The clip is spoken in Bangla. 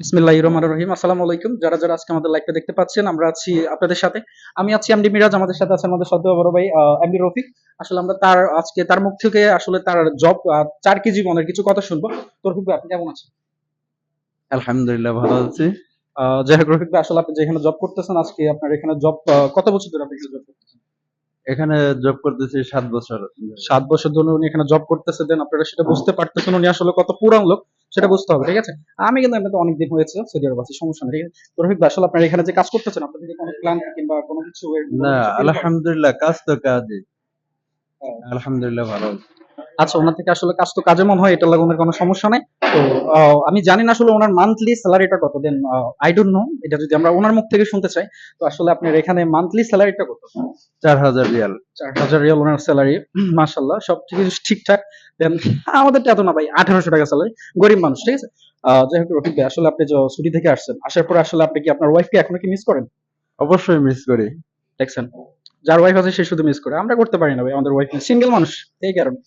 বিসমিল্লাহির রহমানির রহিম। আসসালামু আলাইকুম। যারা যারা আজকে আমাদের লাইভটা দেখতে পাচ্ছেন, আমরা আছি আপনাদের সাথে। আমি আছি এমডি মিরাজ, আমাদের সাথে আছে আমাদের শ্রদ্ধেয় বড় ভাই এমডি রফিক। আসলে আমরা আজকে তার মুখ থেকে আসলে তার জব ৪ কি জীবনের কিছু কথা শুনবো। তো রফিক ভাই, আপনি কেমন আছেন? আলহামদুলিল্লাহ ভালো আছি। যাই হোক রফিক ভাই, আসলে আপনি যেখানে জব করতেছেন, আজকে আপনার এখানে জব কত বছর ধরে আপনি এখানে জব করতেছেন? এখানে জব করতেছি ৭ বছর। ৭ বছর ধরে উনি এখানে জব করতেছে, দেন আপনারা সেটা বুঝতে পারতেছেন উনি আসলে কত পুরান লোক, সেটা বুঝতে হবে, ঠিক আছে? আমি কিন্তু এমনিতে অনেকদিন হয়েছে সৌদি আরব আছি, সমস্যা নেই, ঠিক আছে? তো রফিক ভাই, আসলে আপনারা এখানে যে কাজ করতেছেন, আপনাদের কি কোনো প্ল্যান কিংবা কোনো কিছু কোনো না, কিছু ফিল করেন? আলহামদুলিল্লাহ কাজ তো কাজই। হ্যাঁ। আলহামদুলিল্লাহ ভালো আছি। আচ্ছা, ওনার থেকে আসলে কাজ তো কাজে মনে হয়, এটা লাগে ওনার কোনো সমস্যা নেই। তো আমি জানি না আসলে ওনার মান্থলি স্যালারিটা কত, দেন আই ডোন্ট নো, এটা যদি আমরা ওনার মুখ থেকে শুনতে চাই। তো আসলে আপনার এখানে মান্থলি স্যালারিটা কত? ৪,০০০ রিয়াল। ৪,০০০ রিয়াল ওনার স্যালারি। মাশাল্লাহ, সব কিছু ঠিকঠাক। দেন আমাদেরটা এত না ভাই, ১৮০০ টাকা স্যালারি, গরিব মানুষ, ঠিক আছে? যাই হোক রফিক ভাই, আসলে আপনি যে ছুটি থেকে আসছেন, আসার পরে আসলে আপনি কি আপনার ওয়াইফকে এখনো কি মিস করেন? অবশ্যই মিস করি। দেখছেন, যার ওয়াইফ আছে সে শুধু মিস করে, আমরা করতে পারি না ভাই, আমাদের ওয়াইফ সিঙ্গেল মানুষ, এই কারণে।